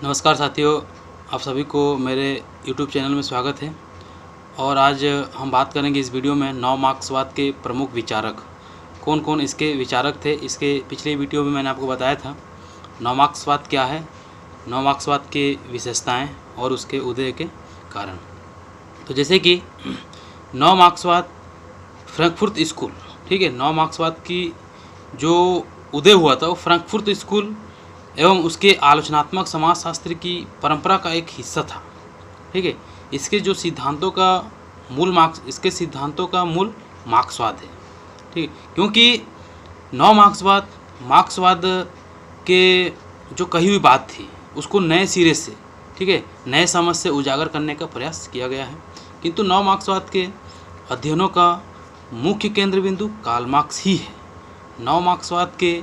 नमस्कार साथियों, आप सभी को मेरे YouTube चैनल में स्वागत है। और आज हम बात करेंगे इस वीडियो में नव मार्क्सवाद के प्रमुख विचारक कौन कौन इसके विचारक थे। इसके पिछले वीडियो में मैंने आपको बताया था नव मार्क्सवाद क्या है, नव मार्क्सवाद की विशेषताएं और उसके उदय के कारण। तो जैसे कि नव मार्क्सवाद फ्रैंकफर्ट स्कूल, ठीक है, नव मार्क्सवाद की जो उदय हुआ था वो फ्रैंकफर्ट स्कूल एवं उसके आलोचनात्मक समाजशास्त्र की परंपरा का एक हिस्सा था। ठीक है, इसके सिद्धांतों का मूल मार्क्सवाद है। ठीक है, क्योंकि नव मार्क्सवाद के जो कही हुई बात थी उसको नए सिरे से, ठीक है, नए समझ से उजागर करने का प्रयास किया गया है। किंतु नव मार्क्सवाद के अध्ययनों का मुख्य केंद्र बिंदु कार्ल मार्क्स ही है। नव मार्क्सवाद के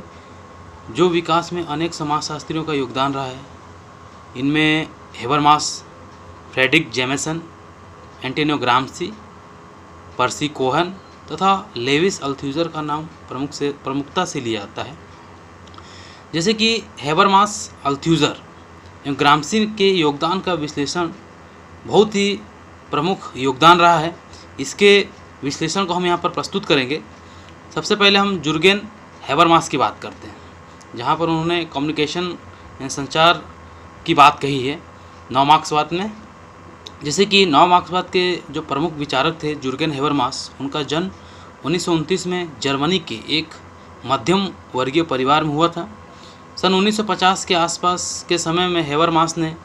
जो विकास में अनेक समाजशास्त्रियों का योगदान रहा है, इनमें हेबरमास, फ्रेडरिक जेमेसन, एंटोनियो ग्राम्सी, पर्सी कोहन तथा लेविस अल्थ्यूजर का नाम प्रमुखता से लिया जाता है। जैसे कि हेबरमास, अल्थ्यूजर एवं ग्राम्सी के योगदान का विश्लेषण बहुत ही प्रमुख योगदान रहा है। इसके विश्लेषण को हम यहाँ पर प्रस्तुत करेंगे। सबसे पहले हम जुर्गेन हेबरमास की बात करते हैं, जहाँ पर उन्होंने कम्युनिकेशन यानी संचार की बात कही है नव मार्क्सवाद में। जैसे कि नव मार्क्सवाद के जो प्रमुख विचारक थे जुर्गेन हेबरमास, उनका जन्म 1929 में जर्मनी के एक मध्यम वर्गीय परिवार में हुआ था। सन 1950 के आसपास के समय में हेबरमास ने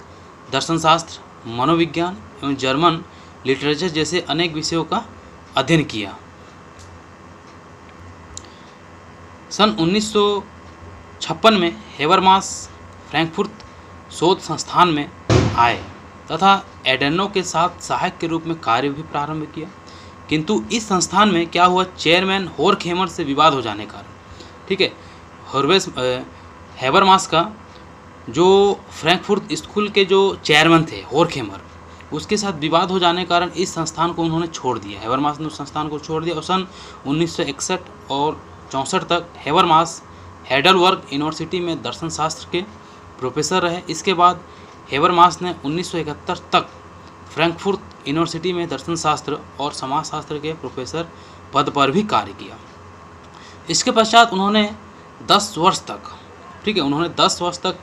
दर्शनशास्त्र, मनोविज्ञान एवं जर्मन लिटरेचर जैसे अनेक विषयों का अध्ययन किया। सन 1956 में हेबरमास फ्रैंकफर्ट शोध संस्थान में आए तथा एडेनो के साथ सहायक के रूप में कार्य भी प्रारंभ किया। किंतु इस संस्थान में क्या हुआ, चेयरमैन होरखेमर से विवाद हो जाने कारण, ठीक है, हेबरमास का जो फ्रैंकफर्ट स्कूल के जो चेयरमैन थे होरखेमर, उसके साथ विवाद हो जाने के कारण इस संस्थान को उन्होंने छोड़ दिया। हेबरमास ने उस संस्थान को छोड़ दिया और सन 1961 और 64 तक हेबरमास हेडलबर्ग यूनिवर्सिटी में दर्शनशास्त्र के प्रोफेसर रहे। इसके बाद हेबरमास ने 1971 तक फ्रैंकफर्ट यूनिवर्सिटी में दर्शनशास्त्र और समाजशास्त्र के प्रोफेसर पद पर भी कार्य किया। इसके पश्चात उन्होंने 10 वर्ष तक, ठीक है, उन्होंने 10 वर्ष तक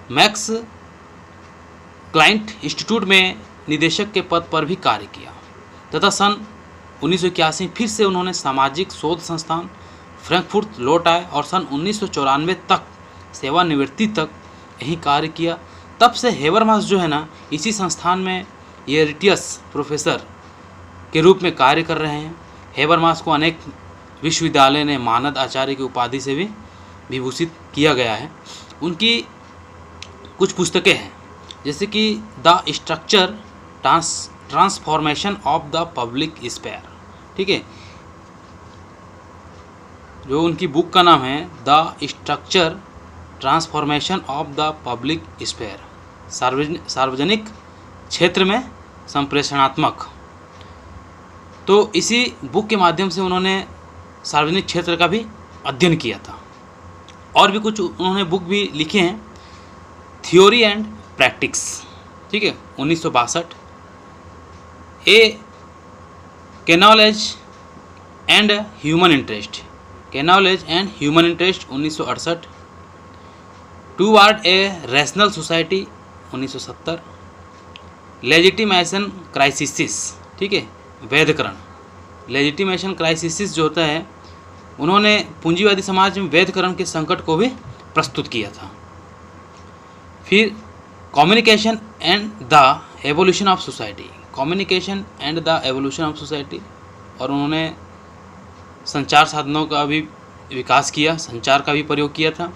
मैक्स क्लाइंट इंस्टीट्यूट में निदेशक के पद पर भी कार्य किया तथा सन 1981 फिर से उन्होंने सामाजिक शोध संस्थान फ्रैंकफर्ट लौट आए और सन 1994 तक सेवानिवृत्ति तक यही कार्य किया। तब से हेबरमास जो है ना, इसी संस्थान में एरिटियस प्रोफेसर के रूप में कार्य कर रहे हैं। हेबरमास को अनेक विश्वविद्यालय ने मानद आचार्य की उपाधि से भी विभूषित किया गया है। उनकी कुछ पुस्तकें हैं, जैसे कि the structure transformation of the public sphere, ठीक है, जो उनकी बुक का नाम है the structure transformation of the public sphere, सार्वजनिक क्षेत्र में संप्रेषणात्मक। तो इसी बुक के माध्यम से उन्होंने सार्वजनिक क्षेत्र का भी अध्ययन किया था। और भी कुछ उन्होंने बुक भी लिखे हैं, थ्योरी एंड प्रैक्टिस, ठीक है, 1962, ए knowledge and human interest, knowledge and human interest 1968, toward a rational society 1970, legitimation crisis, ठीक है, वैधकरण, लेजिटिमेशन क्राइसिस जो होता है, उन्होंने पूंजीवादी समाज में वैधकरण के संकट को भी प्रस्तुत किया था। फिर communication and the evolution of society, communication and the evolution of society, और उन्होंने संचार साधनों का भी विकास किया, संचार का भी प्रयोग किया था।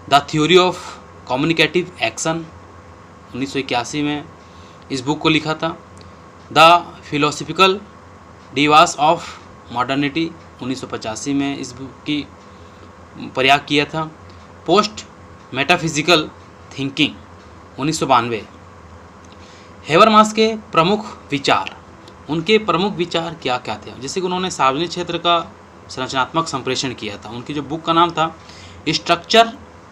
The theory of communicative action 1981 में इस बुक को लिखा था। The philosophical Divas of modernity 1985 में इस बुक की प्रयाग किया था। Post metaphysical thinking 1992। हेबरमास के प्रमुख विचार, उनके प्रमुख विचार क्या क्या थे, जैसे कि उन्होंने सार्वजनिक क्षेत्र का संरचनात्मक संप्रेषण किया था। उनकी जो बुक का नाम था structure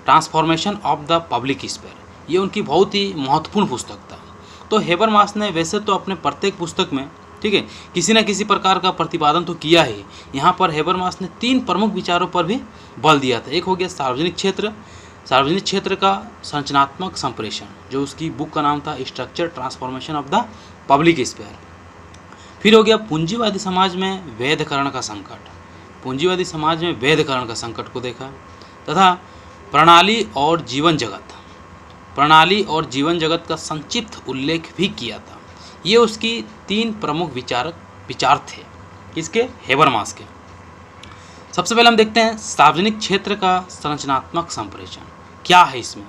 transformation of the public sphere, ये उनकी बहुत ही महत्वपूर्ण पुस्तक था। तो हेबरमास ने वैसे तो अपने प्रत्येक पुस्तक में, ठीक है, किसी न किसी प्रकार का प्रतिपादन तो किया ही। यहाँ पर हेबरमास ने 3 प्रमुख विचारों पर भी बल दिया था। एक हो गया सार्वजनिक क्षेत्र का संरचनात्मक संप्रेषण, जो उसकी बुक का नाम था structure transformation of the public sphere. फिर हो गया पूंजीवादी समाज में वैधकरण का संकट, पूंजीवादी समाज में वैधकरण का संकट को देखा, तथा प्रणाली और जीवन जगत का संक्षिप्त उल्लेख भी किया था। ये उसकी 3 प्रमुख विचार थे, किसके? हेबरमास के। सबसे पहले हम देखते हैं सार्वजनिक क्षेत्र का संरचनात्मक संप्रेषण क्या है इसमें।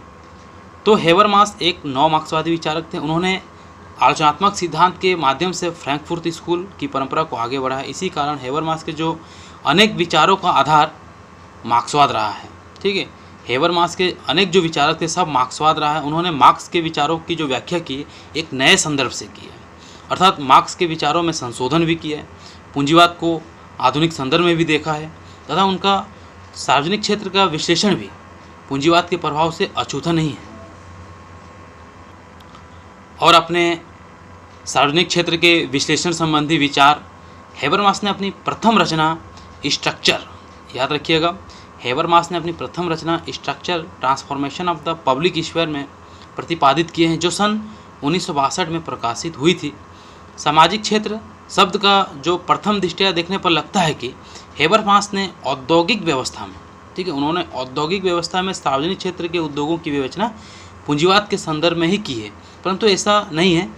तो हेबरमास एक नव मार्क्सवादी विचारक थे। उन्होंने आलोचनात्मक सिद्धांत के माध्यम से फ्रैंकफर्ट स्कूल की परंपरा को आगे बढ़ाया। इसी कारण हेबरमास के जो अनेक विचारों का आधार मार्क्सवाद रहा है, ठीक है। हेबरमास के अनेक जो विचारक थे सब मार्क्सवाद रहा है। उन्होंने मार्क्स के विचारों की जो व्याख्या की एक नए संदर्भ से की है, अर्थात मार्क्स के विचारों में संशोधन भी किया है, पूंजीवाद को आधुनिक संदर्भ में भी देखा है, तथा उनका सार्वजनिक क्षेत्र का विश्लेषण भी पूंजीवाद के प्रभाव से अछूता नहीं है। और अपने सार्वजनिक क्षेत्र के विश्लेषण संबंधी विचार हेबरमास ने अपनी प्रथम रचना स्ट्रक्चर, याद रखिएगा, हेबरमास ने अपनी प्रथम रचना structure transformation of the public sphere में प्रतिपादित किए हैं, जो सन 1962 में प्रकाशित हुई थी। सामाजिक क्षेत्र शब्द का जो प्रथम दृष्टया देखने पर लगता है कि हेबरमास ने औद्योगिक व्यवस्था में, ठीक है, उन्होंने औद्योगिक व्यवस्था में सार्वजनिक क्षेत्र के उद्योगों की विवेचना पूंजीवाद के संदर्भ में ही की है, परंतु ऐसा नहीं है।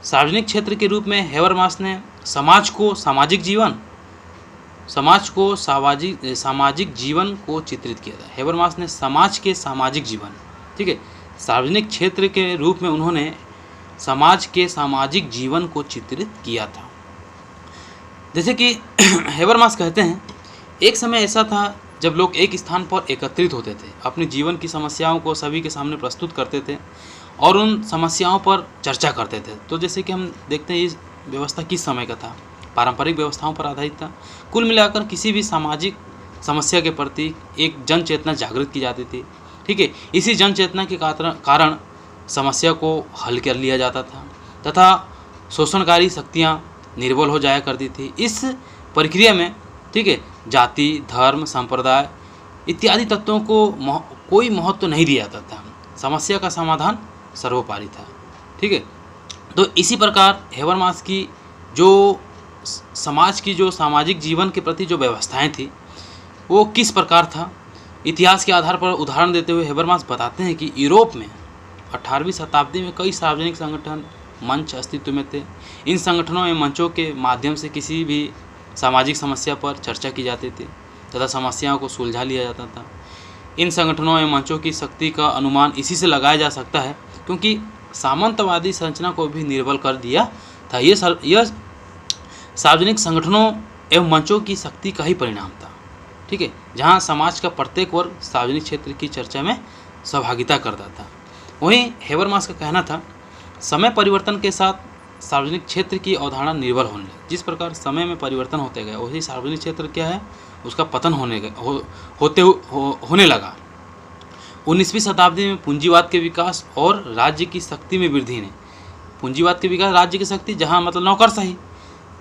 सार्वजनिक क्षेत्र के रूप में हेबरमास ने समाज को सामाजिक जीवन को चित्रित किया था। हेबरमास ने समाज के सामाजिक जीवन, ठीक है, सार्वजनिक क्षेत्र के रूप में उन्होंने समाज के सामाजिक जीवन को चित्रित किया था। जैसे कि हेबरमास कहते हैं, एक समय ऐसा था जब लोग एक स्थान पर एकत्रित होते थे, अपने जीवन की समस्याओं को सभी के सामने प्रस्तुत करते थे और उन समस्याओं पर चर्चा करते थे। तो जैसे कि हम देखते हैं इस व्यवस्था किस समय का था, पारंपरिक व्यवस्थाओं पर आधारित था। कुल मिलाकर किसी भी सामाजिक समस्या के प्रति एक जन चेतना जागृत की जाती थी, ठीक है। इसी जन चेतना के कारण समस्या को हल कर लिया जाता था तथा शोषणकारी शक्तियाँ निर्बल हो जाया करती थी। इस प्रक्रिया में, ठीक है, जाति, धर्म, संप्रदाय इत्यादि तत्वों को कोई महत्व नहीं दिया जाता था। समस्या का समाधान सर्वोपरि था, ठीक है। तो इसी प्रकार हेबरमास की जो समाज की जो सामाजिक जीवन के प्रति जो व्यवस्थाएं थी वो किस प्रकार था, इतिहास के आधार पर उदाहरण देते हुए हेबरमास बताते हैं कि यूरोप में 18वीं शताब्दी में कई सार्वजनिक संगठन मंच अस्तित्व में थे। इन संगठनों में मंचों के माध्यम से किसी भी सामाजिक समस्या पर चर्चा की जाती थी तथा समस्याओं को सुलझा लिया जाता था। इन संगठनों में मंचों की शक्ति का अनुमान इसी से लगाया जा सकता है क्योंकि सामंतवादी संरचना को भी निर्बल कर दिया था। यह सार्वजनिक संगठनों एवं मंचों की शक्ति का ही परिणाम था, ठीक है, जहां समाज का प्रत्येक वर्ग सार्वजनिक क्षेत्र की चर्चा में सहभागिता करता था। वहीं हेबरमास का कहना था, समय परिवर्तन के साथ सार्वजनिक क्षेत्र की अवधारणा निर्बल होने लगी। जिस प्रकार समय में परिवर्तन होते गए वही सार्वजनिक क्षेत्र क्या है, उसका पतन होने लगा। 19वीं शताब्दी में पूंजीवाद के विकास और राज्य की शक्ति में वृद्धि ने, पूंजीवाद के विकास, राज्य की शक्ति, जहाँ मतलब नौकरशाही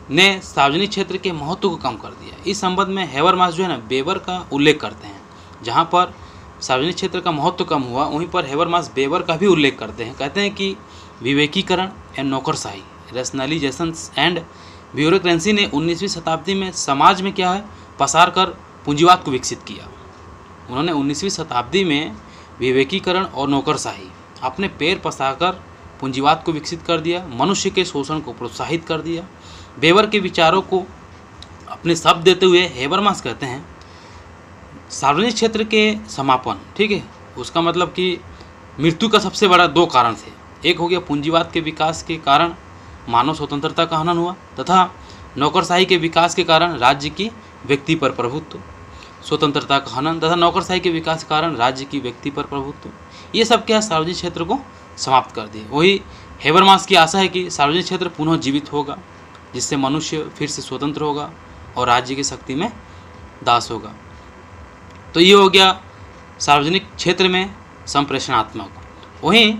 ने सार्वजनिक क्षेत्र के महत्व को कम कर दिया। इस संबंध में हेबरमास जो है ना बेबर का उल्लेख करते हैं। जहाँ पर सार्वजनिक क्षेत्र का महत्व कम हुआ वहीं पर हेबरमास बेबर का भी उल्लेख करते हैं। कहते हैं कि विवेकीकरण एंड नौकरशाही, रैशनलाइजेशन एंड ब्यूरोक्रेसी ने 19वीं शताब्दी में समाज में क्या है पसार कर पूंजीवाद को विकसित किया। उन्होंने 19वीं शताब्दी में विवेकीकरण और नौकरशाही अपने पैर पसारकर पूंजीवाद को विकसित कर दिया, मनुष्य के शोषण को प्रोत्साहित कर दिया। बेबर के विचारों को अपने शब्द देते हुए हेबरमास कहते हैं, सार्वजनिक क्षेत्र के समापन, ठीक है, उसका मतलब कि मृत्यु का सबसे बड़ा 2 कारण थे। एक हो गया पूंजीवाद के विकास के कारण मानव स्वतंत्रता का हनन हुआ तथा नौकरशाही के विकास के कारण राज्य की व्यक्ति पर प्रभुत्व, स्वतंत्रता का हनन तथा नौकरशाही के विकास के कारण राज्य की व्यक्ति पर प्रभुत्व, ये सब क्या सार्वजनिक क्षेत्र को समाप्त कर दिए। वही हेबरमास की आशा है कि सार्वजनिक क्षेत्र पुनः जीवित होगा जिससे मनुष्य फिर से स्वतंत्र होगा और राज्य की शक्ति में दास होगा। तो ये हो गया सार्वजनिक क्षेत्र में संप्रेषणात्मक। वहीं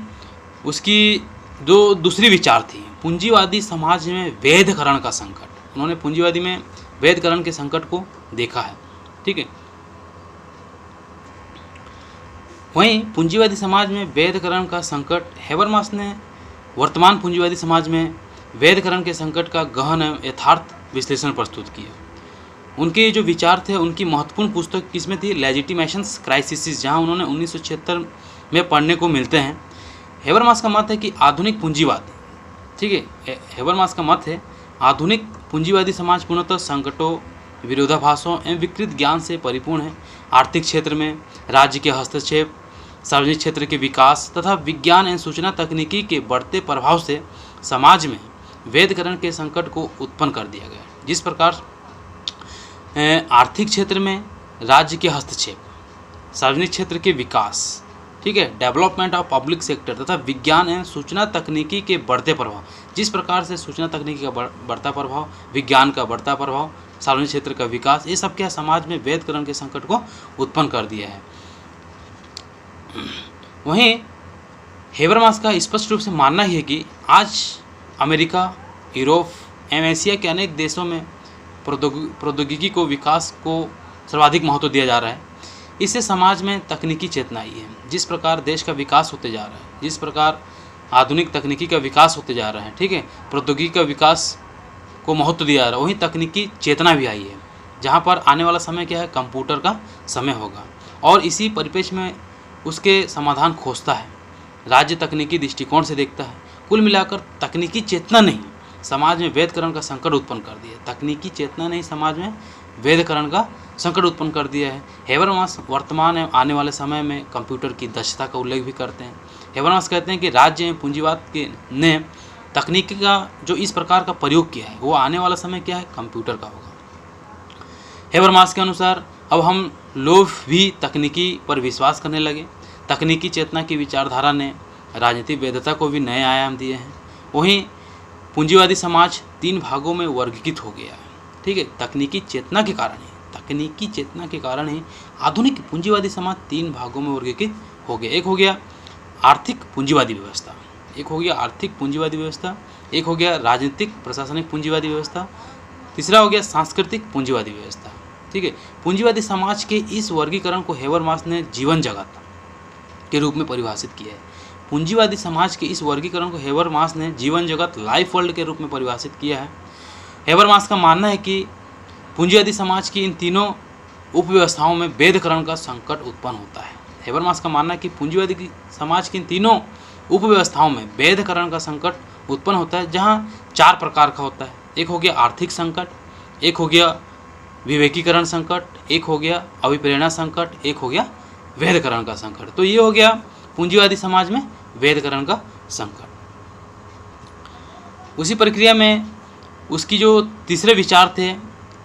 उसकी जो दूसरी विचार थी, पूंजीवादी समाज में वैधकरण का संकट। उन्होंने पूंजीवादी में वैधकरण के संकट को देखा है, ठीक है। वहीं पूंजीवादी समाज में वैधकरण का संकट, हेबरमास ने वर्तमान पूंजीवादी समाज में वैधकरण के संकट का गहन एवं यथार्थ विश्लेषण प्रस्तुत किया। उनके जो विचार थे, उनकी महत्वपूर्ण पुस्तक किसमें थी? लेजिटिमेशंस क्राइसिस, जहां उन्होंने 1976 में पढ़ने को मिलते हैं। हेबरमास का मत है कि आधुनिक पूंजीवाद, ठीक है, हेबरमास का मत है आधुनिक पूंजीवादी समाज पूर्णतः संकटों, विरोधाभासों एवं विकृत ज्ञान से परिपूर्ण है। आर्थिक क्षेत्र में राज्य के हस्तक्षेप, सार्वजनिक क्षेत्र के विकास तथा विज्ञान एवं सूचना तकनीकी के बढ़ते प्रभाव से समाज में वैधकरण के संकट को उत्पन्न कर दिया गया। जिस प्रकार आर्थिक क्षेत्र में राज्य के हस्तक्षेप, सार्वजनिक क्षेत्र के विकास, ठीक है, डेवलपमेंट ऑफ पब्लिक सेक्टर तथा विज्ञान एवं सूचना तकनीकी के बढ़ते प्रभाव, जिस प्रकार से सूचना तकनीकी का बढ़ता प्रभाव, विज्ञान का बढ़ता प्रभाव, सार्वजनिक क्षेत्र का विकास, ये सब क्या समाज में वैधकरण के संकट को उत्पन्न कर दिया है। वहीं हेबरमास का स्पष्ट रूप से मानना ही है कि आज अमेरिका, यूरोप एवं एशिया के अनेक देशों में प्रौद्योगिकी को, विकास को सर्वाधिक महत्व दिया जा रहा है। इससे समाज में तकनीकी चेतना आई है। जिस प्रकार देश का विकास होते जा रहा है, जिस प्रकार आधुनिक तकनीकी का विकास होते जा रहा है, ठीक है, प्रौद्योगिकी का विकास को महत्व दिया जा रहा है, वहीं तकनीकी चेतना भी आई है, जहाँ पर आने वाला समय क्या है? कंप्यूटर का समय होगा। और इसी परिप्रेक्ष्य में उसके समाधान खोजता है, राज्य तकनीकी दृष्टिकोण से देखता है। कुल मिलाकर तकनीकी चेतना नहीं समाज में वैधकरण का संकट उत्पन्न कर दिया है। तकनीकी चेतना ने समाज में वैधकरण का संकट उत्पन्न कर दिया है। हेबरमास वर्तमान एवं आने वाले समय में कंप्यूटर की दक्षता का उल्लेख भी करते हैं। हेबरमास कहते हैं कि राज्य एवं पूंजीवाद के ने तकनीकी का जो इस प्रकार का प्रयोग किया है, वो आने वाला समय क्या है? कंप्यूटर का होगा। हेबरमास के अनुसार अब हम लोग भी तकनीकी पर विश्वास करने लगे। तकनीकी चेतना की विचारधारा ने राजनीतिक वैधता को भी नए आयाम दिए हैं। वहीं पूंजीवादी समाज 3 भागों में वर्गीकृत हो गया है, ठीक है। तकनीकी चेतना के कारण ही आधुनिक पूंजीवादी समाज 3 भागों में वर्गीकृत हो गया। एक हो गया आर्थिक पूंजीवादी व्यवस्था, एक हो गया राजनीतिक प्रशासनिक पूंजीवादी व्यवस्था, तीसरा हो गया सांस्कृतिक पूंजीवादी व्यवस्था, ठीक है। पूंजीवादी समाज के इस वर्गीकरण को हेबरमास ने जीवन जगत के रूप में परिभाषित किया है। पूंजीवादी समाज के इस वर्गीकरण को हेबरमास ने जीवन जगत, लाइफ वर्ल्ड के रूप में परिभाषित किया है। हेबरमास का मानना है कि पूंजीवादी समाज की इन तीनों उपव्यवस्थाओं में वैधकरण का संकट उत्पन्न होता है। हेबरमास का मानना है कि पूंजीवादी समाज की इन तीनों उपव्यवस्थाओं में वैधकरण का संकट उत्पन्न होता है, जहाँ 4 प्रकार का होता है। एक हो गया आर्थिक संकट, एक हो गया विवेकीकरण संकट, एक हो गया अभिप्रेरणा संकट, एक हो गया वैधकरण का संकट। तो ये हो गया पूंजीवादी समाज में वैधकरण का संकट। उसी प्रक्रिया में उसकी जो तीसरे विचार थे,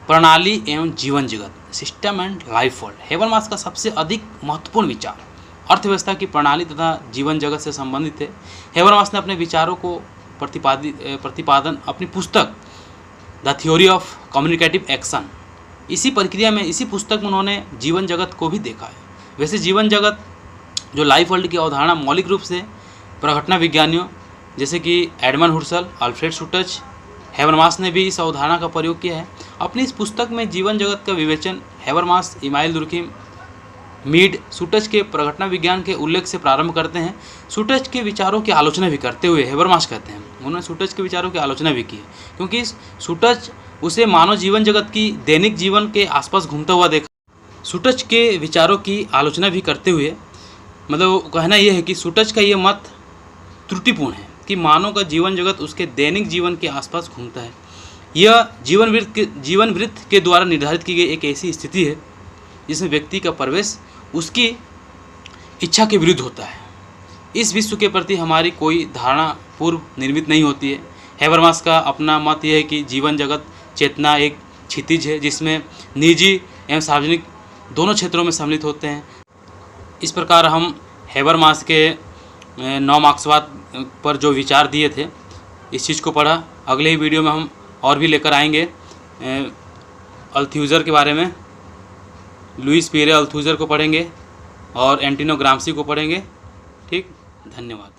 प्रणाली एवं जीवन जगत, system and life world. Habermas का सबसे अधिक महत्वपूर्ण विचार अर्थव्यवस्था की प्रणाली तथा जीवन जगत से संबंधित है। हेबरमास ने अपने विचारों को प्रतिपादन अपनी पुस्तक the theory of communicative action, इसी प्रक्रिया में, इसी पुस्तक में उन्होंने जीवन जगत को भी देखा है। वैसे जीवन जगत जो लाइफ वर्ल्ड की अवधारणा मौलिक रूप से प्रघटना विज्ञानियों जैसे कि एडमंड हुर्सल, अल्फ्रेड सुटच, हेबरमास ने भी इस अवधारणा का प्रयोग किया है। अपनी इस पुस्तक में जीवन जगत का विवेचन हेबरमास, इमाइल दुर्खिम, मीड, सुटच के प्रघटना विज्ञान के उल्लेख से प्रारंभ करते हैं। सुटच के विचारों की आलोचना भी करते हुए हेबरमास कहते हैं, उन्होंने सुटच के विचारों की आलोचना भी की है, क्योंकि सुटच उसे मानव जीवन जगत की दैनिक जीवन के आसपास घूमता हुआ देखा। सुटच के विचारों की आलोचना भी करते हुए मतलब कहना यह है कि सुटच का ये मत त्रुटिपूर्ण है कि मानव का जीवन जगत उसके दैनिक जीवन के आसपास घूमता है। यह जीवन वृत्त के द्वारा निर्धारित की गई एक ऐसी स्थिति है जिसमें व्यक्ति का प्रवेश उसकी इच्छा के विरुद्ध होता है। इस विश्व के प्रति हमारी कोई धारणा पूर्व निर्मित नहीं होती है। हेबरमास का अपना मत यह है कि जीवन जगत चेतना एक क्षितिज है जिसमें निजी एवं सार्वजनिक दोनों क्षेत्रों में सम्मिलित होते हैं। इस प्रकार हम हेबरमास के 9 मार्क्सवाद पर जो विचार दिए थे, इस चीज़ को पढ़ा। अगले ही वीडियो में हम और भी लेकर आएंगे अल्थ्यूज़र के बारे में, लुइस पियरे अल्थ्यूज़र को पढ़ेंगे और एंटोनियो ग्राम्शी को पढ़ेंगे। ठीक, धन्यवाद।